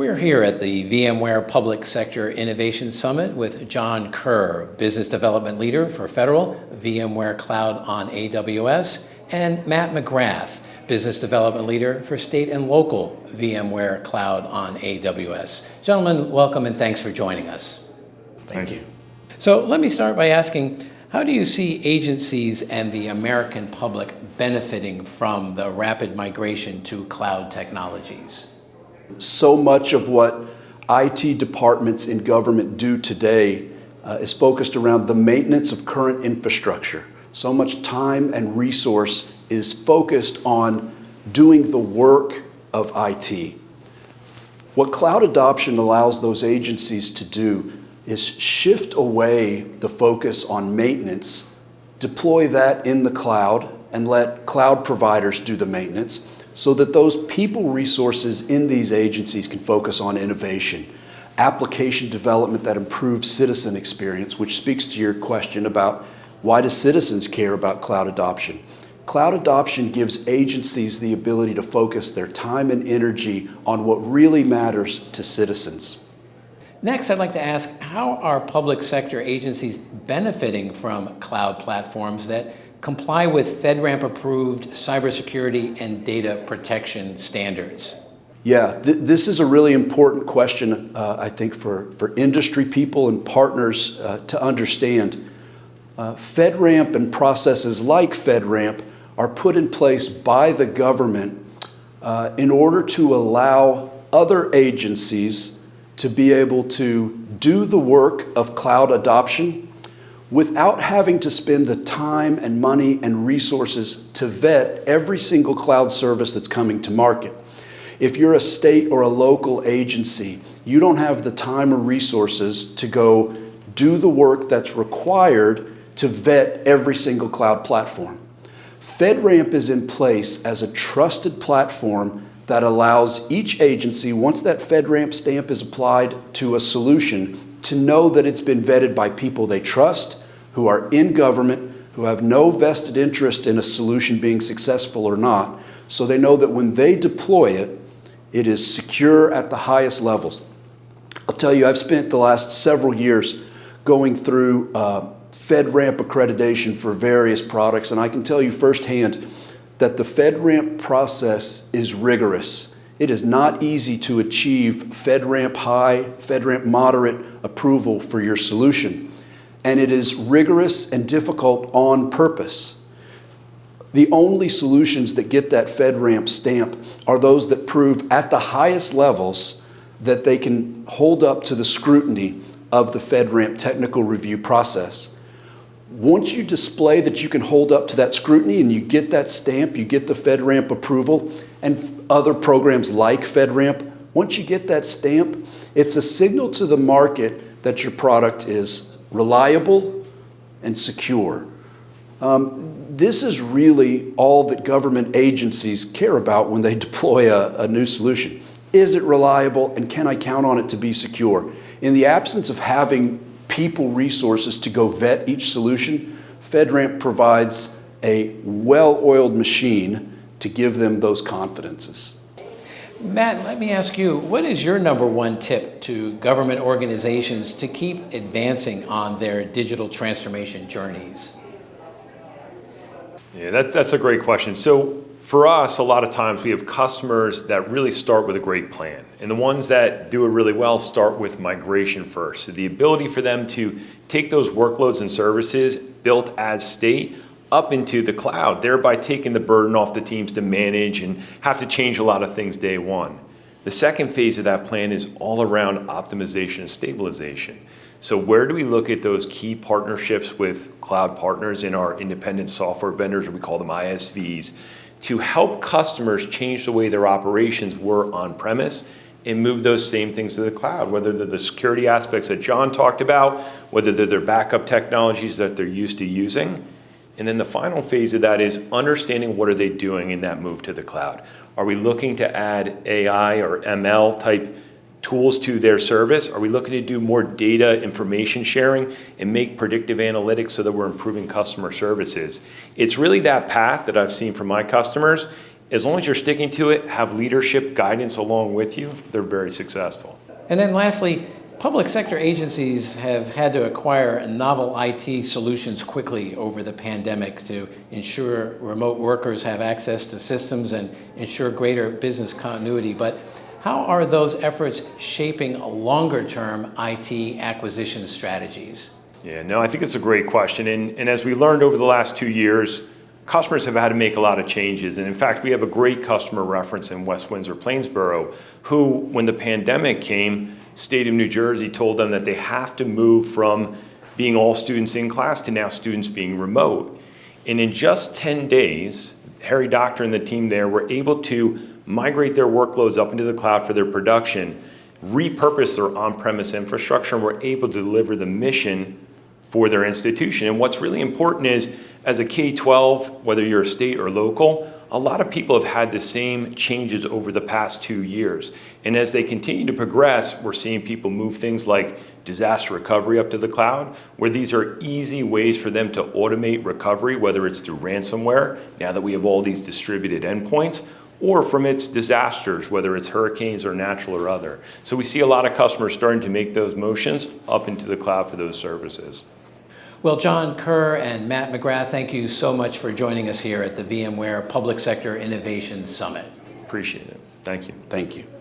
We're here at the VMware Public Sector Innovation Summit with John Kerr, Business Development Leader for Federal, VMware Cloud on AWS, and Matt McGrath, Business Development Leader for State and Local, VMware Cloud on AWS. Gentlemen, welcome and thanks for joining us. Thank you. So let me start by asking, how do you see agencies and the American public benefiting from the rapid migration to cloud technologies? So much of what IT departments in government do today is focused around the maintenance of current infrastructure. So much time and resource is focused on doing the work of IT. What cloud adoption allows those agencies to do is shift away the focus on maintenance, deploy that in the cloud, and let cloud providers do the maintenance, so that those people resources in these agencies can focus on innovation, application development that improves citizen experience, which speaks to your question about why do citizens care about cloud adoption. Cloud adoption gives agencies the ability to focus their time and energy on what really matters to citizens. Next, I'd like to ask, how are public sector agencies benefiting from cloud platforms that comply with FedRAMP-approved cybersecurity and data protection standards? Yeah, this is a really important question, I think, for industry people and partners to understand. FedRAMP and processes like FedRAMP are put in place by the government in order to allow other agencies to be able to do the work of cloud adoption without having to spend the time and money and resources to vet every single cloud service that's coming to market. If you're a state or a local agency, you don't have the time or resources to go do the work that's required to vet every single cloud platform. FedRAMP is in place as a trusted platform that allows each agency, once that FedRAMP stamp is applied to a solution, to know that it's been vetted by people they trust, who are in government, who have no vested interest in a solution being successful or not, so they know that when they deploy it, it is secure at the highest levels. I'll tell you, I've spent the last several years going through FedRAMP accreditation for various products, and I can tell you firsthand that the FedRAMP process is rigorous. It is not easy to achieve FedRAMP high, FedRAMP moderate approval for your solution. And it is rigorous and difficult on purpose. The only solutions that get that FedRAMP stamp are those that prove at the highest levels that they can hold up to the scrutiny of the FedRAMP technical review process. Once you display that you can hold up to that scrutiny and you get that stamp, you get the FedRAMP approval, and other programs like FedRAMP, once you get that stamp, it's a signal to the market that your product is reliable and secure. This is really all that government agencies care about when they deploy a new solution. Is it reliable, and can I count on it to be secure? In the absence of having people resources to go vet each solution, FedRAMP provides a well-oiled machine to give them those confidences. Matt, let me ask you, what is your number one tip to government organizations to keep advancing on their digital transformation journeys? Yeah, that's a great question. So for us, a lot of times we have customers that really start with a great plan. And the ones that do it really well start with migration first. So the ability for them to take those workloads and services built as state up into the cloud, thereby taking the burden off the teams to manage and have to change a lot of things day one. The second phase of that plan is all around optimization and stabilization. So where do we look at those key partnerships with cloud partners in our independent software vendors, or we call them ISVs, to help customers change the way their operations were on-premise and move those same things to the cloud, whether they're the security aspects that John talked about, whether they're their backup technologies that they're used to using. And then the final phase of that is understanding what are they doing in that move to the cloud. Are we looking to add AI or ML type tools to their service? Are we looking to do more data information sharing and make predictive analytics so that we're improving customer services? It's really that path that I've seen from my customers, as long as you're sticking to it, have leadership guidance along with you, they're very successful. And then lastly, public sector agencies have had to acquire novel IT solutions quickly over the pandemic to ensure remote workers have access to systems and ensure greater business continuity. But how are those efforts shaping longer-term IT acquisition strategies? Yeah, no, I think it's a great question. And as we learned over the last 2 years, customers have had to make a lot of changes. And in fact, we have a great customer reference in West Windsor, Plainsboro, who, when the pandemic came, State of New Jersey told them that they have to move from being all students in class to now students being remote. And in just 10 days, Harry Doctor and the team there were able to migrate their workloads up into the cloud for their production, repurpose their on-premise infrastructure, and were able to deliver the mission for their institution. And what's really important is, as a K-12, whether you're a state or local, a lot of people have had the same changes over the past 2 years. And as they continue to progress, we're seeing people move things like disaster recovery up to the cloud, where these are easy ways for them to automate recovery, whether it's through ransomware, now that we have all these distributed endpoints, or from its disasters, whether it's hurricanes or natural or other. So we see a lot of customers starting to make those motions up into the cloud for those services. Well, John Kerr and Matt McGrath, thank you so much for joining us here at the VMware Public Sector Innovation Summit. Appreciate it. Thank you. Thank you.